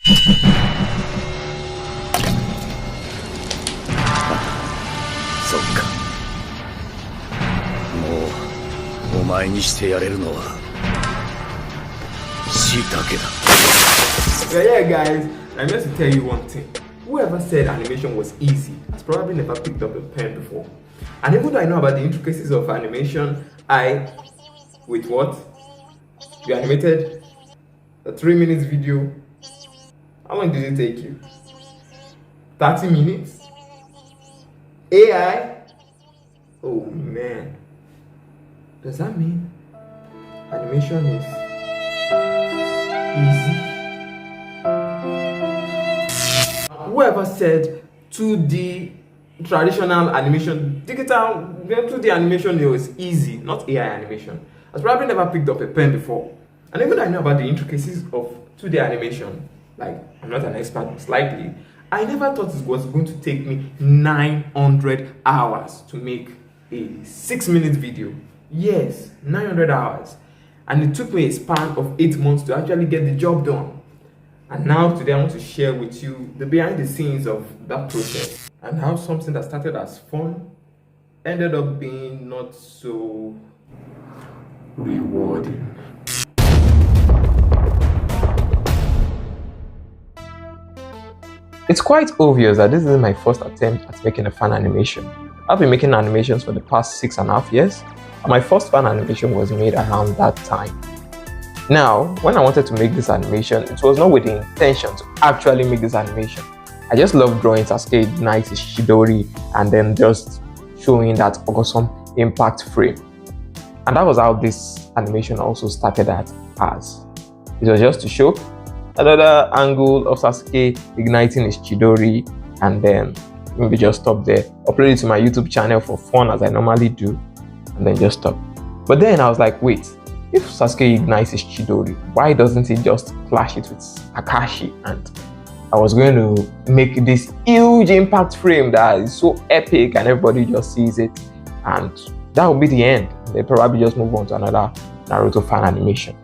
そっか。もうお前にしてやれるのは死だけだ。Yeah, guys, I'm just to tell you one thing. Whoever said animation was easy has probably never picked up a pen before. And even though I know about the intricacies of animation, with what? You animated a 3 minutes video. How long did it take you? 30 minutes? AI? Oh man. Does that mean animation is easy? Whoever said 2D traditional animation, digital 2D animation was easy, not AI animation, has probably never picked up a pen before. And even though I know about the intricacies of 2D animation, like I'm not an expert slightly, I never thought it was going to take me 900 hours to make a 6-minute video. Yes, 900 hours. And it took me a span of 8 months to actually get the job done. And now today I want to share with you the behind the scenes of that process and how something that started as fun ended up being not so rewarding. It's quite obvious that this is my first attempt at making a fan animation. I've been making animations for the past 6.5 years, and my first fan animation was made around that time. Now, when I wanted to make this animation, it was not with the intention to actually make this animation. I just love drawing Sasuke ignite his Chidori and then just showing that awesome impact frame. And that was how this animation also started as. It was just to show another angle of Sasuke igniting his Chidori and then maybe just stop there, upload it to my YouTube channel for fun as I normally do, and then just stop. But then I was like, wait, if Sasuke ignites his Chidori, why doesn't he just clash it with Kakashi? And I was going to make this huge impact frame that is so epic and everybody just sees it, and that would be the end. They probably just move on to another Naruto fan animation.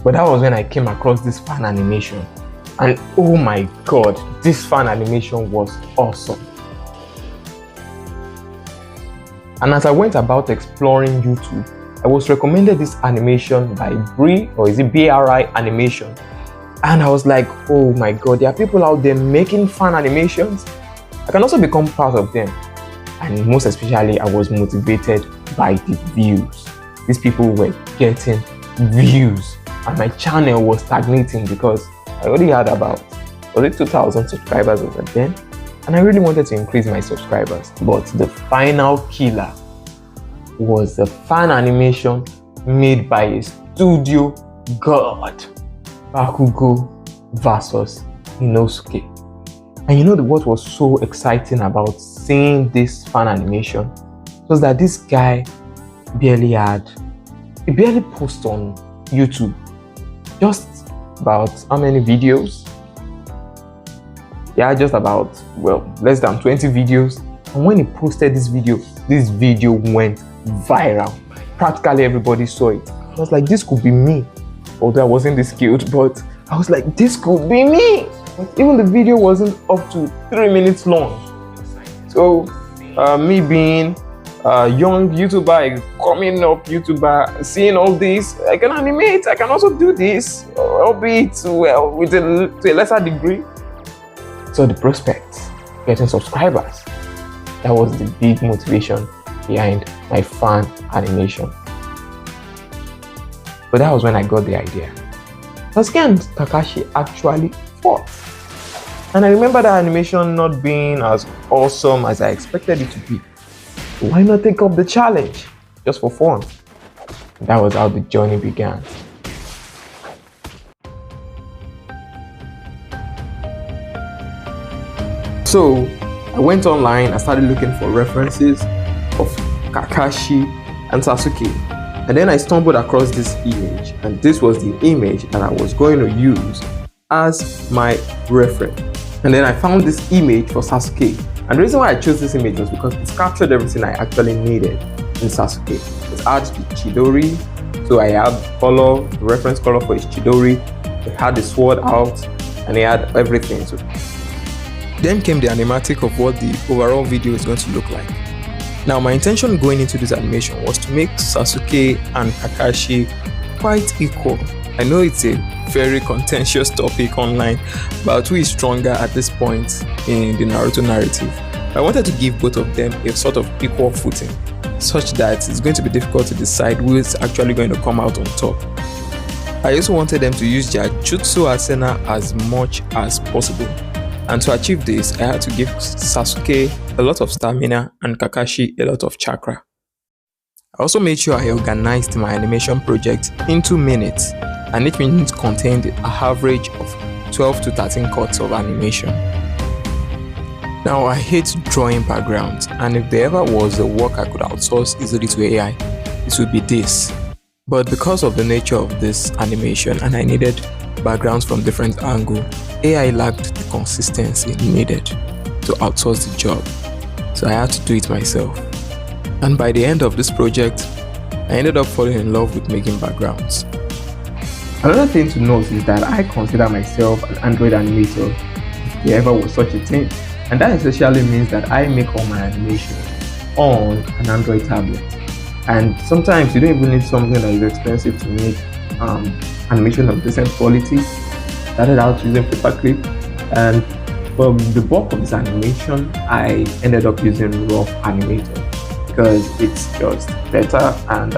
But that was when I came across this fan animation, and oh my god, this fan animation was awesome. And as I went about exploring YouTube, I was recommended this animation by BRI Animation, and I was like, oh my god, there are people out there making fan animations. I can also become part of them. And most especially, I was motivated by the views. These people were getting views, and my channel was stagnating because I already had about 2,000 subscribers over then, and I really wanted to increase my subscribers. But the final killer was the fan animation made by a studio god, Bakugo versus Inosuke. And you know what was so exciting about seeing this fan animation was that this guy barely posts on YouTube. Just about how many videos? Yeah, just about, well, less than 20 videos. And when he posted this video went viral. Practically everybody saw it. I was like, this could be me. Although I wasn't this skilled, but I was like, this could be me. Even the video wasn't up to 3 minutes long. So me being a young YouTuber, a coming up YouTuber, seeing all this, I can animate, I can also do this, albeit well to a lesser degree. So the prospects, getting subscribers, that was the big motivation behind my fan animation. But that was when I got the idea. Sasuke and Kakashi actually fought. And I remember that animation not being as awesome as I expected it to be. So why not take up the challenge? Just for fun. And that was how the journey began. So I went online, I started looking for references of Kakashi and Sasuke, and then I stumbled across this image, and this was the image that I was going to use as my reference. And then I found this image for Sasuke, and the reason why I chose this image was because it captured everything I actually needed in Sasuke. It had the Chidori, so I had the reference color for his Chidori. It had the sword out, and he had everything. So then came the animatic of what the overall video is going to look like. Now my intention going into this animation was to make Sasuke and Kakashi quite equal. I know it's a very contentious topic online, but who is stronger at this point in the Naruto narrative? I wanted to give both of them a sort of equal footing, such that it's going to be difficult to decide who is actually going to come out on top. I also wanted them to use their jutsu arsenal as much as possible, and to achieve this, I had to give Sasuke a lot of stamina and Kakashi a lot of chakra. I also made sure I organized my animation project into minutes, and each minute contained an average of 12 to 13 cuts of animation. Now I hate drawing backgrounds, and if there ever was a work I could outsource easily to AI, it would be this. But because of the nature of this animation and I needed backgrounds from different angles, AI lacked the consistency needed to outsource the job, so I had to do it myself. And by the end of this project, I ended up falling in love with making backgrounds. Another thing to note is that I consider myself an Android animator, if there ever was such a thing, and that essentially means that I make all my animation on an Android tablet. And sometimes you don't even need something that is expensive to make animation of decent quality. Started out using paperclip, and for the bulk of this animation, I ended up using rough Animator because it's just better. And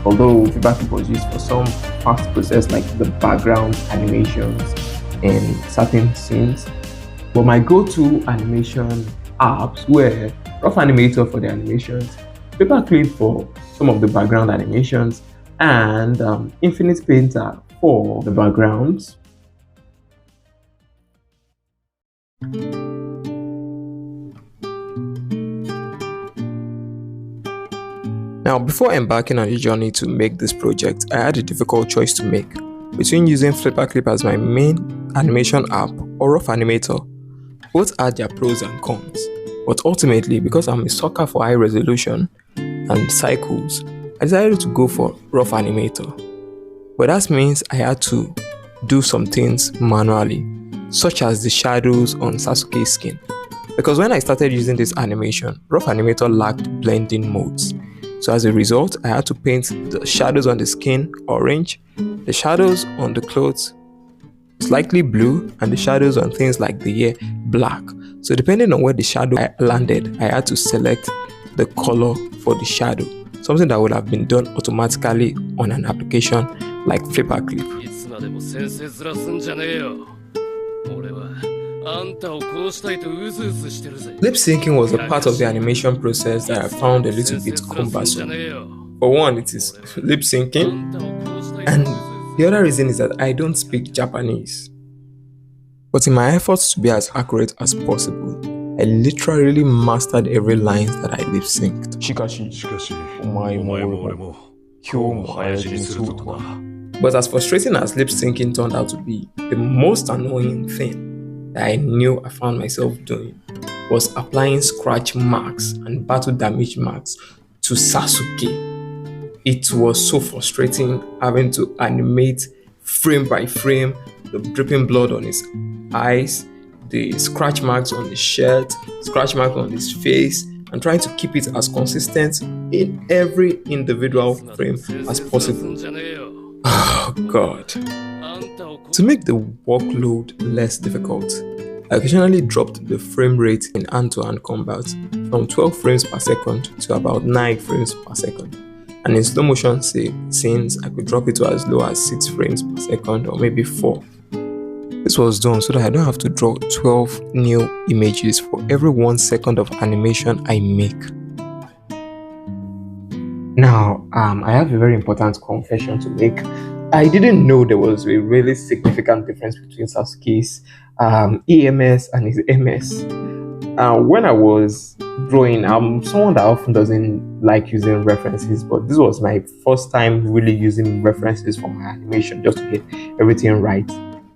although paperclip was used for some fast process like the background animations in certain scenes, but my go-to animation apps were rough Animator for the animations, paperclip for some of the background animations, and Infinite Painter for the backgrounds. Now, before embarking on the journey to make this project, I had a difficult choice to make between using Flipperclip as my main animation app or Rough Animator. Both had their pros and cons, but ultimately, because I'm a sucker for high resolution and cycles, I decided to go for Rough Animator. But that means I had to do some things manually, such as the shadows on Sasuke's skin. Because when I started using this animation, Rough Animator lacked blending modes. So as a result, I had to paint the shadows on the skin orange, the shadows on the clothes slightly blue, and the shadows on things like the hair black. So depending on where the shadow landed, I had to select the color for the shadow, something that would have been done automatically on an application like Flipperclip. Lip syncing was a part of the animation process that I found a little bit cumbersome. For one, it is lip syncing, and the other reason is that I don't speak Japanese. But in my efforts to be as accurate as possible, I literally mastered every line that I lip synced. But as frustrating as lip syncing turned out to be, the most annoying thing that I knew I found myself doing was applying scratch marks and battle damage marks to Sasuke. It was so frustrating having to animate frame by frame the dripping blood on his eyes, the scratch marks on his shirt, scratch marks on his face, and trying to keep it as consistent in every individual frame as possible. Oh God. To make the workload less difficult, I occasionally dropped the frame rate in hand-to-hand combat from 12 frames per second to about 9 frames per second. And in slow motion scenes, I could drop it to as low as 6 frames per second or maybe 4. This was done so that I don't have to draw 12 new images for every 1 second of animation I make. Now, I have a very important confession to make. I didn't know there was a really significant difference between Sasuke's EMS and his MS. When I was drawing, I'm someone that often doesn't like using references, but this was my first time really using references for my animation just to get everything right.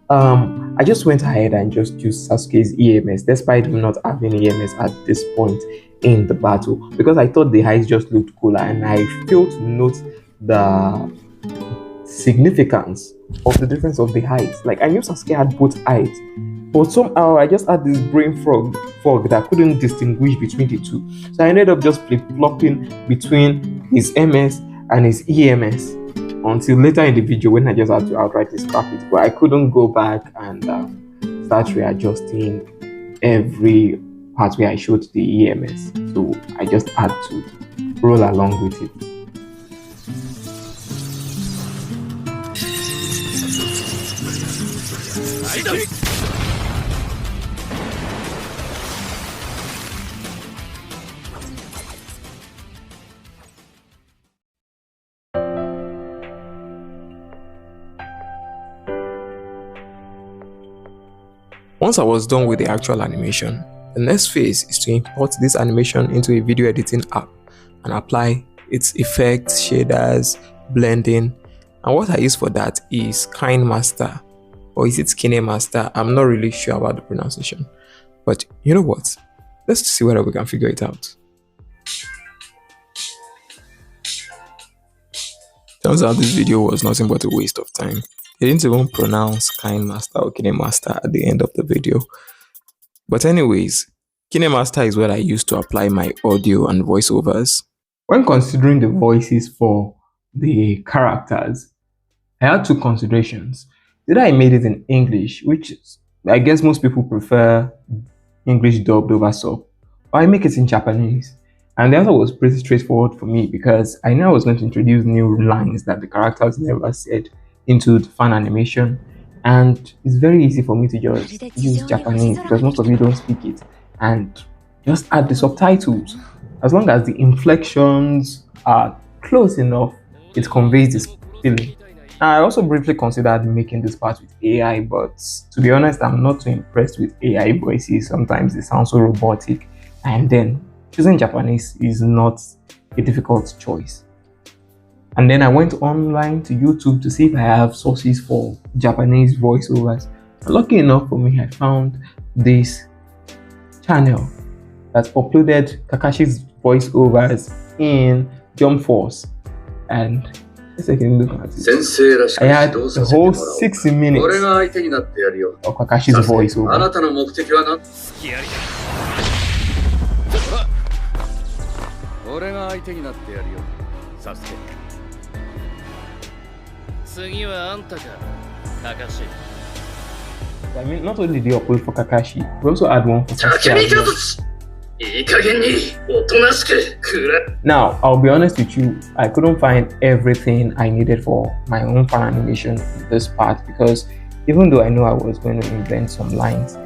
I just went ahead and just used Sasuke's EMS despite him not having EMS at this point in the battle, because I thought the eyes just looked cooler, and I failed to note the significance of the difference of the heights. Like I knew Sasuke had both heights, but somehow I just had this fog that I couldn't distinguish between the two. So I ended up just flip-flopping between his MS and his EMS until later in the video when I just had to outrightly scrap it. But I couldn't go back and start readjusting every part where I showed the EMS. So I just had to roll along with it. Once I was done with the actual animation, the next phase is to import this animation into a video editing app and apply its effects, shaders, blending. And what I use for that is KineMaster, or is it KineMaster? I'm not really sure about the pronunciation. But you know what? Let's see whether we can figure it out. Turns out this video was nothing but a waste of time. They didn't even pronounce KineMaster or KineMaster at the end of the video. But anyways, KineMaster is what I use to apply my audio and voiceovers. When considering the voices for the characters, I had two considerations. Either I made it in English, which I guess most people prefer English dubbed over sub, or I make it in Japanese. And the answer was pretty straightforward for me because I knew I was going to introduce new lines that the characters never said into the fan animation, and it's very easy for me to just use Japanese because most of you don't speak it, and just add the subtitles. As long as the inflections are close enough, it conveys this feeling. Now, I also briefly considered making this part with AI, but to be honest, I'm not too impressed with AI voices. Sometimes they sound so robotic, and then choosing Japanese is not a difficult choice. And then I went online to YouTube to see if I have sources for Japanese voiceovers. And lucky enough for me, I found this channel that uploaded Kakashi's voiceovers in Jump Force. And let's take a look at it. I had the whole 60 minutes of Kakashi's voiceover. I mean, not only did they upload for Kakashi, we also had one for Sasuke as well. Now, I'll be honest with you, I couldn't find everything I needed for my own fan animation in this part because even though I know I was going to invent some lines,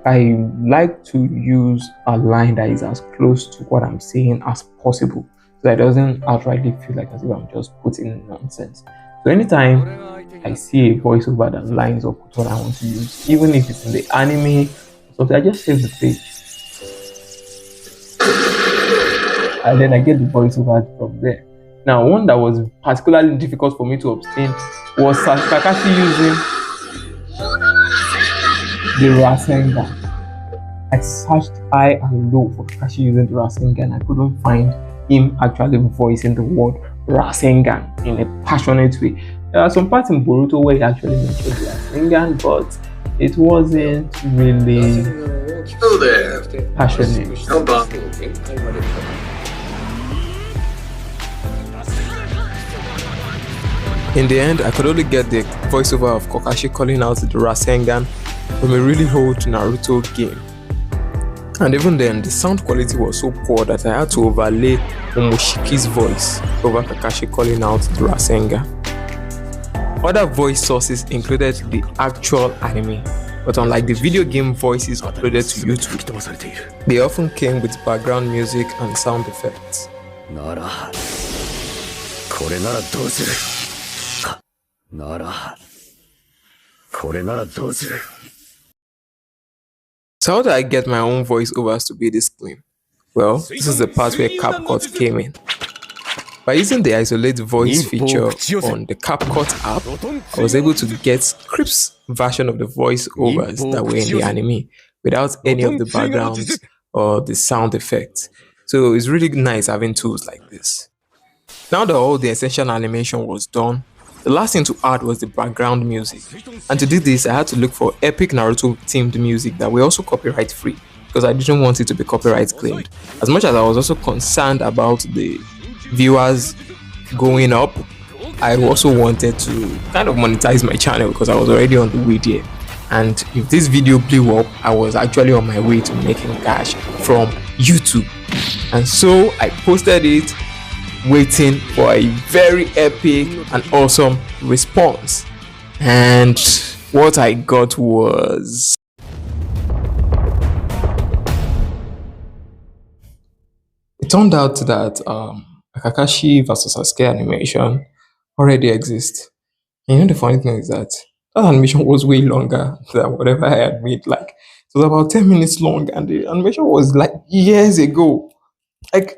I like to use a line that is as close to what I'm saying as possible so that it doesn't outrightly feel like as if I'm just putting nonsense. So anytime I see a voiceover that lines up with what I want to use, even if it's in the anime or something, I just save the page. And then I get the voiceover from there. Now, one that was particularly difficult for me to obtain was Kakashi using the Rasengan. I searched high and low for Kakashi using the Rasengan. I couldn't find him actually voicing the word Rasengan in a passionate way. There are some parts in Boruto where he actually mentioned Rasengan, but it wasn't really passionate. In the end, I could only get the voiceover of Kakashi calling out the Rasengan from a really old Naruto game. And even then, the sound quality was so poor that I had to overlay Momoshiki's voice over Kakashi calling out the Rasengan. Other voice sources included the actual anime, but unlike the video game voices uploaded to YouTube, they often came with background music and sound effects. So how do I get my own voiceovers to be this clean? Well, this is the part where CapCut came in. By using the isolate voice feature on the CapCut app, I was able to get crisp version of the voiceovers that were in the anime without any of the backgrounds or the sound effects. So it's really nice having tools like this. Now that all the essential animation was done, The last thing to add was the background music. And to do this, I had to look for epic Naruto themed music that were also copyright free because I didn't want it to be copyright claimed. As much as I was also concerned about the viewers going up, I also wanted to kind of monetize my channel because I was already on the way there. And if this video blew up, I was actually on my way to making cash from YouTube. And so I posted it, waiting for a very epic and awesome response. And what I got was it turned out that a Kakashi versus Sasuke animation already exists. And you know the funny thing is that animation was way longer than whatever I had made. Like it was about 10 minutes long, and the animation was like years ago. Like,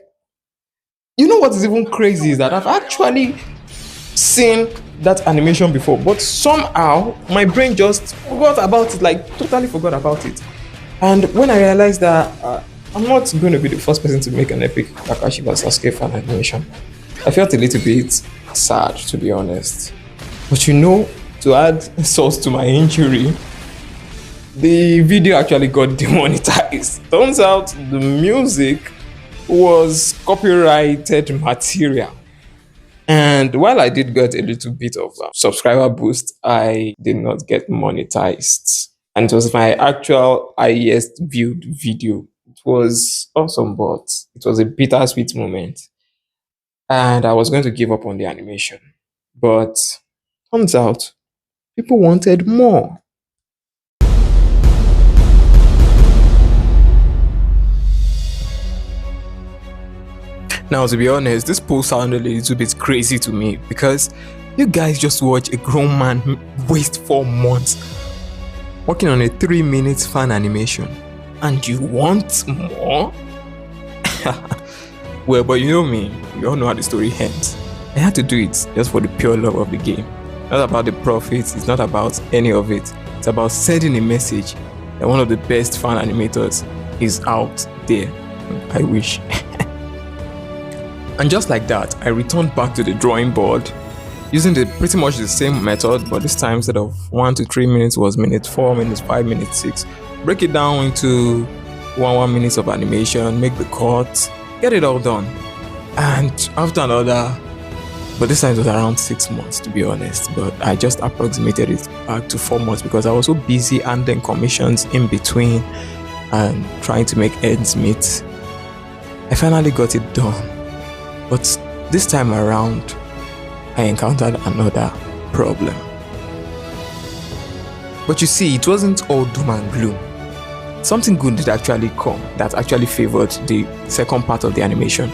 you know what is even crazy is that I've actually seen that animation before, but somehow my brain just forgot about it, like totally forgot about it. And when I realized that I'm not going to be the first person to make an epic Kakashi vs Sasuke fan animation, I felt a little bit sad, to be honest. But you know, to add salt to my injury, the video actually got demonetized. Turns out the music was copyrighted material. And while I did get a little bit of subscriber boost, I did not get monetized. And it was my actual highest viewed video. It was awesome, but it was a bittersweet moment. And I was going to give up on the animation. But turns out people wanted more. Now, to be honest, this post sounded a little bit crazy to me because you guys just watch a grown man waste 4 months working on a 3-minute fan animation and you want more? Well, but you know me, you all know how the story ends. I had to do it just for the pure love of the game. Not about the profits, it's not about any of it. It's about sending a message that one of the best fan animators is out there. I wish. And just like that, I returned back to the drawing board using pretty much the same method, but this time instead of 1 to 3 minutes was minute 4, minutes 5, minutes 6. Break it down into 1 minute of animation, make the cut, get it all done. And after another, but this time it was around 6 months to be honest, but I just approximated it back to 4 months because I was so busy handling commissions in between and trying to make ends meet. I finally got it done. But this time around, I encountered another problem. But you see, it wasn't all doom and gloom. Something good did actually come that actually favored the second part of the animation.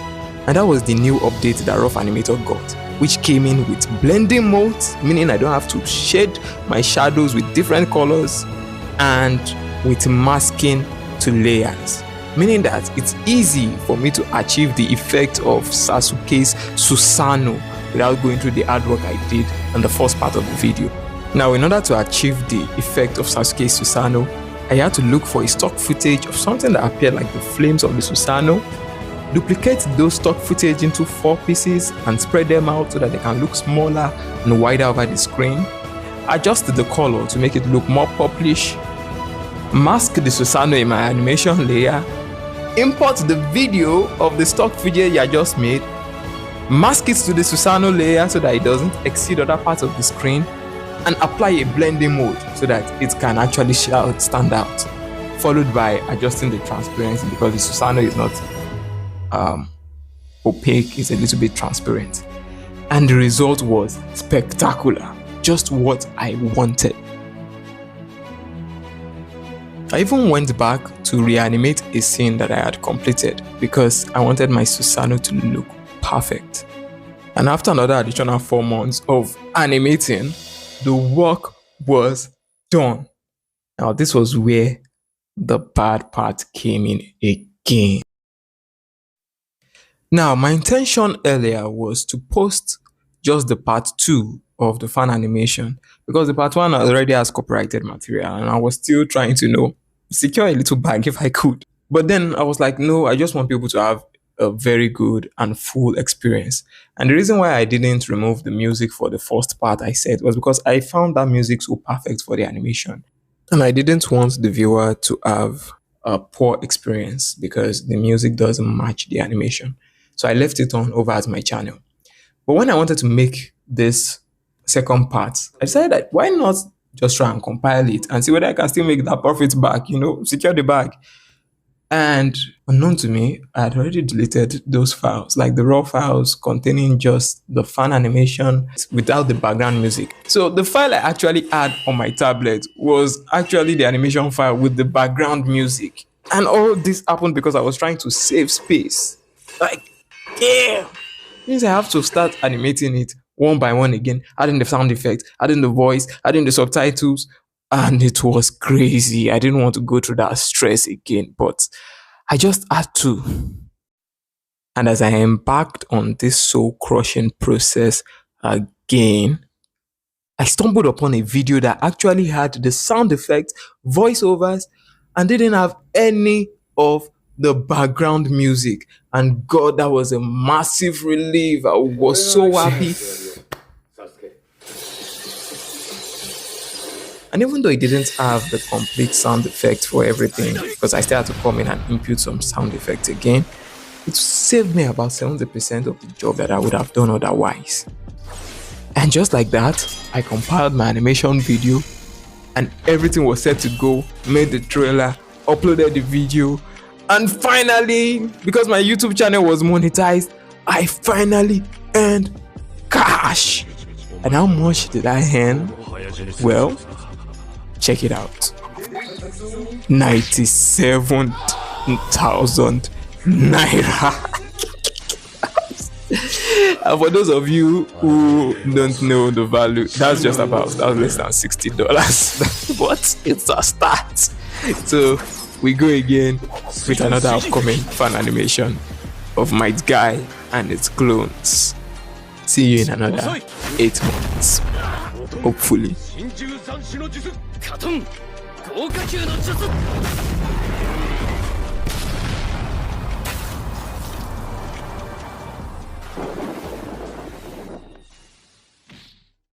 And that was the new update that Rough Animator got, which came in with blending modes, meaning I don't have to shade my shadows with different colors, and with masking to layers. Meaning that it's easy for me to achieve the effect of Sasuke's Susanoo without going through the hard work I did in the first part of the video. Now, in order to achieve the effect of Sasuke's Susanoo, I had to look for a stock footage of something that appeared like the flames of the Susanoo, duplicate those stock footage into 4 pieces and spread them out so that they can look smaller and wider over the screen, adjust the color to make it look more purplish, mask the Susanoo in my animation layer, import the video of the stock footage I just made, mask it to the Susanoo layer so that it doesn't exceed other parts of the screen, and apply a blending mode so that it can actually stand out, followed by adjusting the transparency because the Susanoo is not opaque, it's a little bit transparent. And the result was spectacular, just what I wanted. I even went back to reanimate a scene that I had completed because I wanted my Susanoo to look perfect. And after another additional 4 months of animating, the work was done. Now this was where the bad part came in again. Now my intention earlier was to post just the part 2 of the fan animation because the part 1 already has copyrighted material and I was still trying to secure a little bag if I could. But then I was like, no, I just want people to have a very good and full experience. And the reason why I didn't remove the music for the first part I said was because I found that music so perfect for the animation. And I didn't want the viewer to have a poor experience because the music doesn't match the animation. So I left it on over at my channel. But when I wanted to make this second part, I decided that why not just try and compile it and see whether I can still make that profit back, secure the bag. And unknown to me, I had already deleted those files, like the raw files containing just the fan animation without the background music. So the file I actually had on my tablet was actually the animation file with the background music. And all this happened because I was trying to save space. Like, yeah, means I have to start animating it one by one again, adding the sound effects, adding the voice, adding the subtitles. And it was crazy. I didn't want to go through that stress again, but I just had to. And as I embarked on this soul-crushing process again, I stumbled upon a video that actually had the sound effects, voiceovers, and didn't have any of the background music. And God, that was a massive relief. I was so happy. And even though it didn't have the complete sound effect for everything, because I still had to come in and input some sound effects again, it saved me about 70% of the job that I would have done otherwise. And just like that, I compiled my animation video and everything was set to go, made the trailer, uploaded the video, and finally, because my YouTube channel was monetized, I finally earned cash. And how much did I earn? Well, check it out. 97,000 naira. And for those of you who don't know the value, that's less than $60. But it's a start. So we go again with another upcoming fan animation of Might Guy and its clones. See you in another 8 months. Hopefully. カトン豪華級の術